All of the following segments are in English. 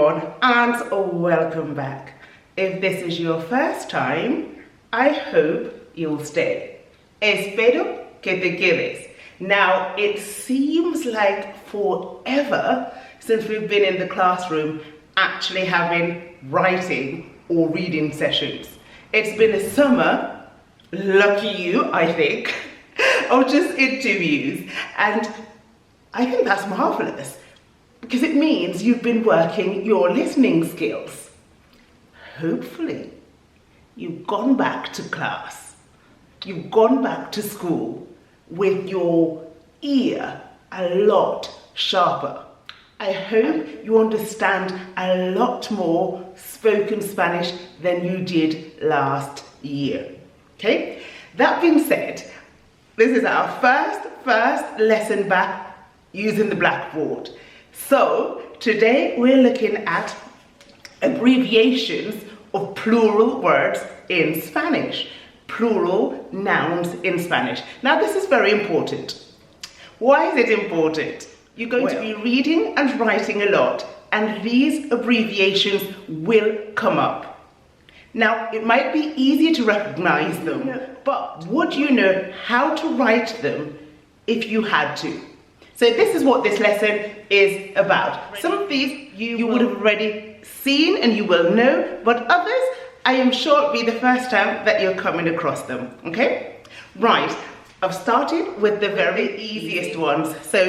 everyone, and welcome back. If this is your first time, I hope you'll stay. Espero que te quedes. Now, it seems like forever since we've been in the classroom actually having writing or reading sessions. It's been a summer, lucky you, I think, of just interviews, and I think that's marvelous because it means you've been working your listening skills. Hopefully, you've gone back to class, you've gone back to school with your ear a lot sharper. I hope you understand a lot more spoken Spanish than you did last year. Okay? That being said, this is our first lesson back using the blackboard. So today we're looking at abbreviations of plural words in Spanish, plural nouns in Spanish. Now this is very important. Why is it important? You're going to be reading and writing a lot, and these abbreviations will come up. Now, it might be easy to recognize them, but would you know how to write them if you had to? So this is what this lesson is about. Some of these you would have already seen and you will know, but others, I am sure it'll be the first time that you're coming across them, okay? Right. I've started with the very easiest ones, so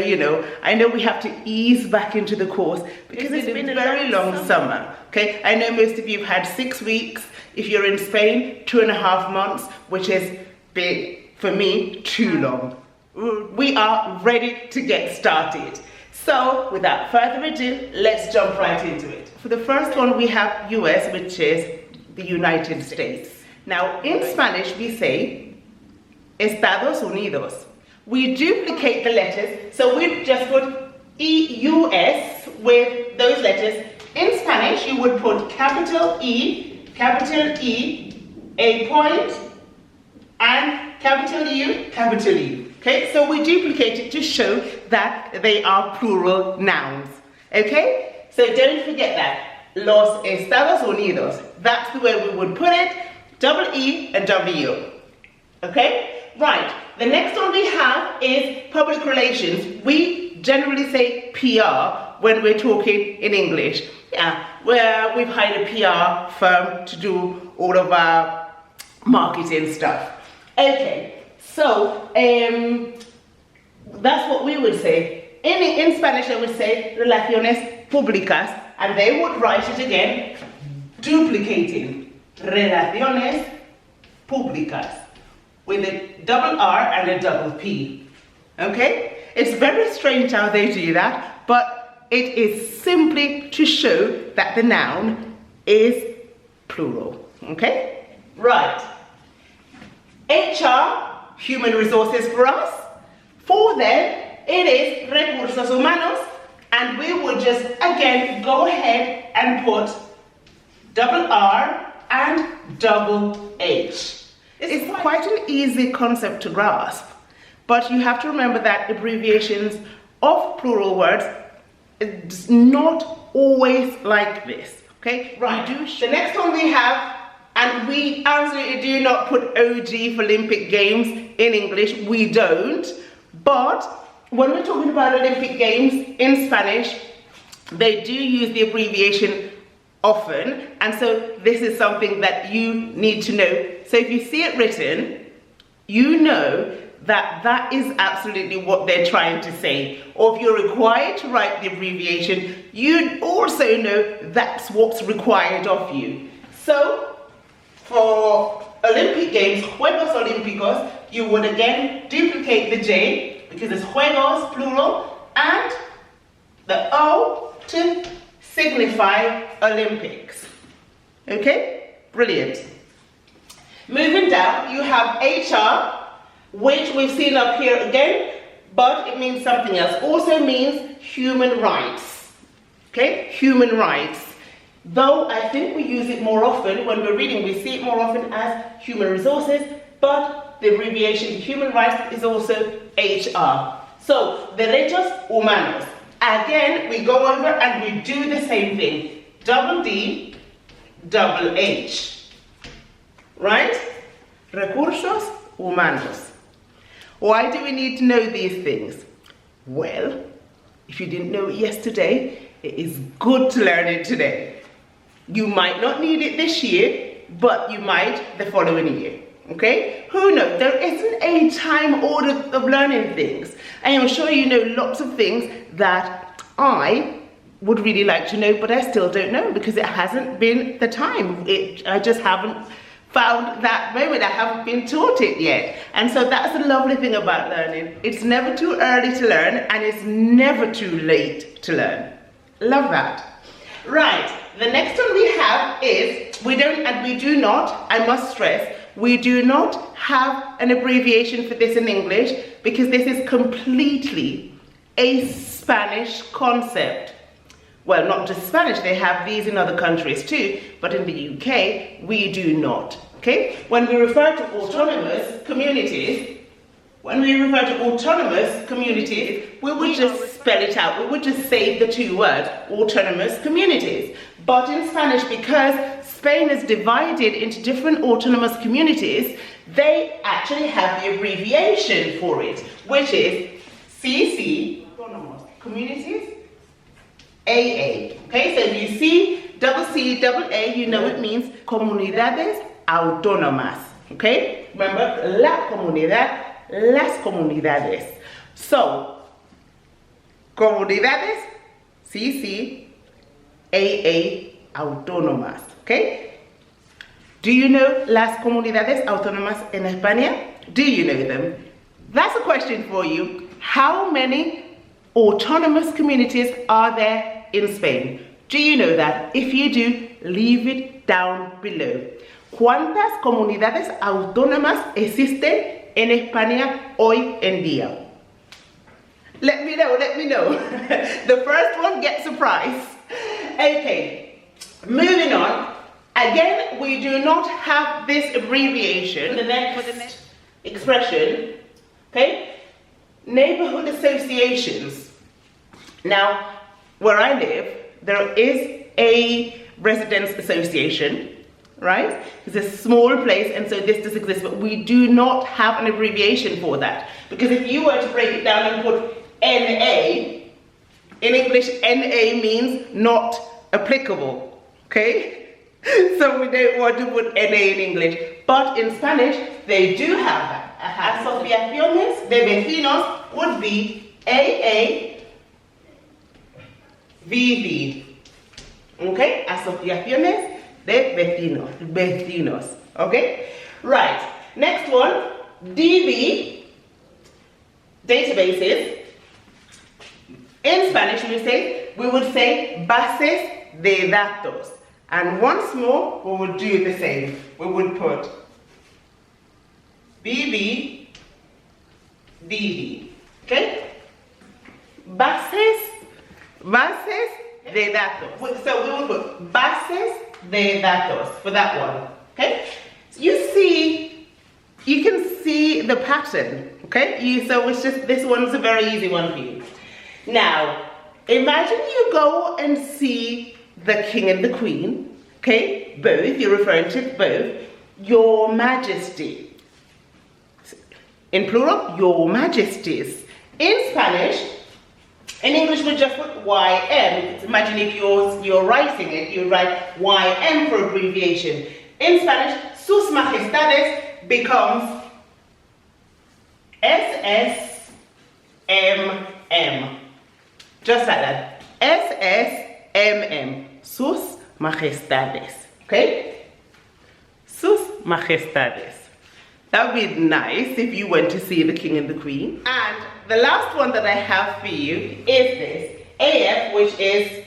I know we have to ease back into the course because it's been a very long summer. Okay, I know most of you have had 6 weeks. If you're in Spain, 2.5 months, which is big for me, too long. We are ready to get started. So without further ado, let's jump right into it. For the first one, we have US, which is the United States. Now in Spanish, we say Estados Unidos. We duplicate the letters, so we just put EUS with those letters. In Spanish, you would put capital E, a point, and capital U, capital E. Okay, so we duplicate it to show that they are plural nouns. Okay, so don't forget that. Los Estados Unidos. That's the way we would put it. Double E and W. Okay? Right, the next one we have is public relations. We generally say PR when we're talking in English. Yeah, where we've hired a PR firm to do all of our marketing stuff. Okay, so that's what we would say. In Spanish, they would say relaciones públicas, and they would write it again, duplicating. Relaciones públicas. With a double R and a double P. Okay? It's very strange how they do that, but it is simply to show that the noun is plural. Okay? Right. HR, human resources for us. For them, it is recursos humanos, and we will just again go ahead and put double R and double H. It's quite an easy concept to grasp, but you have to remember that abbreviations of plural words is not always like this, okay? Right, the next one we have, and we absolutely do not put OG for Olympic Games in English, we don't, but when we're talking about Olympic Games in Spanish, they do use the abbreviation often, and so this is something that you need to know. So if you see it written, you know that that is absolutely what they're trying to say. Or if you're required to write the abbreviation, you also know that's what's required of you. So for Olympic Games, Juegos Olímpicos, you would again duplicate the J because it's Juegos plural and the O to signify Olympics. Okay, brilliant. Moving down, you have HR, which we've seen up here again, but it means something else. Also means human rights. Okay, human rights. Though I think we use it more often when we're reading, we see it more often as human resources, but the abbreviation human rights is also HR. So, derechos humanos. Again, we go over and we do the same thing. double D, double H. Right? Recursos humanos. Why do we need to know these things? Well, if you didn't know it yesterday, it is good to learn it today. You might not need it this year, but you might the following year. Okay? Who knows? There isn't a time order of learning things. And I'm sure you know lots of things that I would really like to know, but I still don't know because it hasn't been the time. I just haven't found that moment. I haven't been taught it yet. And so that's the lovely thing about learning. It's never too early to learn and it's never too late to learn. Love that. Right, the next one we have is, we do not, I must stress, we do not have an abbreviation for this in English because this is completely a Spanish concept. Well, not just Spanish, they have these in other countries too, but in the UK, we do not, okay? When we refer to autonomous communities, we would just spell it out. We would just say the two words, autonomous communities. But in Spanish, because Spain is divided into different autonomous communities, they actually have the abbreviation for it, which is CC, autonomous communities, AA. Okay, so if you see double C, double A, you know it means comunidades autónomas. Okay, remember, la comunidad, las comunidades. So, comunidades, CC, AA, autónomas. Okay? Do you know las comunidades autónomas en España? Do you know them? That's a question for you. How many autonomous communities are there in Spain? Do you know that? If you do, leave it down below. ¿Cuántas comunidades autónomas existen en España hoy en día? Let me know, let me know. The first one gets a prize. Okay, moving on. Again, we do not have this abbreviation. For the next expression, okay? Neighborhood associations. Now, where I live, there is a residents association, right? It's a small place, and so this does exist, but we do not have an abbreviation for that. Because if you were to break it down and put NA, in English, NA means not applicable, okay? So we don't want to put NA in English. But in Spanish, they do have that. Asociaciones de vecinos would be AAVV. Okay? Asociaciones de vecinos. Okay? Right. Next one, DB, databases. In Spanish, we would say bases de datos. And once more, we would do the same. We would put BB, DD. Okay? Bases de datos. So we would put bases de datos for that one. Okay? So you can see the pattern. Okay? So it's just, this one's a very easy one for you. Now, imagine you go and see the king and the queen, okay? Both, you're referring to both. Your Majesty. In plural, your majesties. In Spanish, in English we just put YM. Imagine if you're writing it, you write YM for abbreviation. In Spanish, sus majestades becomes SSMM. Just like that. SSMM. Sus majestades. Okay? Sus majestades. That would be nice if you went to see the king and the queen. And the last one that I have for you is this. AF, which is,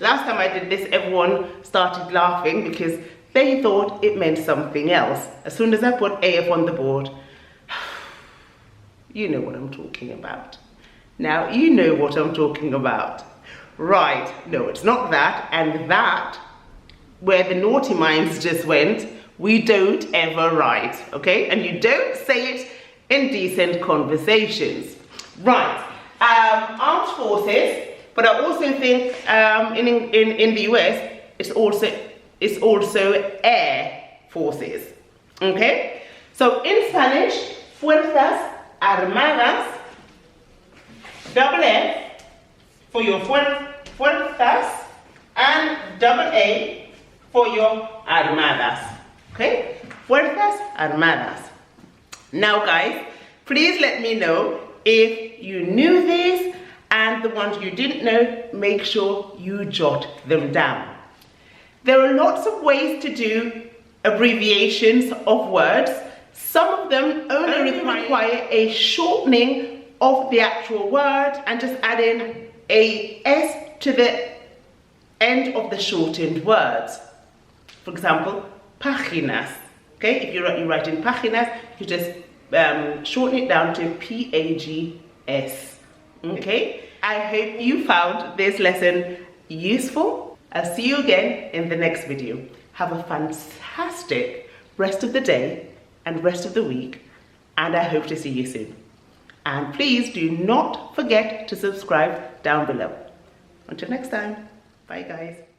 last time I did this, everyone started laughing because they thought it meant something else. As soon as I put AF on the board, you know what I'm talking about. Now, you know what I'm talking about. Right, no, it's not that, and that, where the naughty minds just went, we don't ever write, okay? And you don't say it in decent conversations. Right, armed forces, But I also think in the US, it's also air forces. Okay? So in Spanish, Fuerzas Armadas, double F for your fuerzas, and double A for your armadas. Okay? Fuerzas Armadas. Now guys, please let me know if you knew this, and the ones you didn't know, make sure you jot them down. There are lots of ways to do abbreviations of words. Some of them only require a shortening of the actual word and just add in a S to the end of the shortened words. For example, páginas. Okay, if you're writing páginas, you just shorten it down to P-A-G-S. Okay, I hope you found this lesson useful. I'll see you again in the next video. Have a fantastic rest of the day and rest of the week, and I hope to see you soon. And please do not forget to subscribe down below. Until next time, bye guys.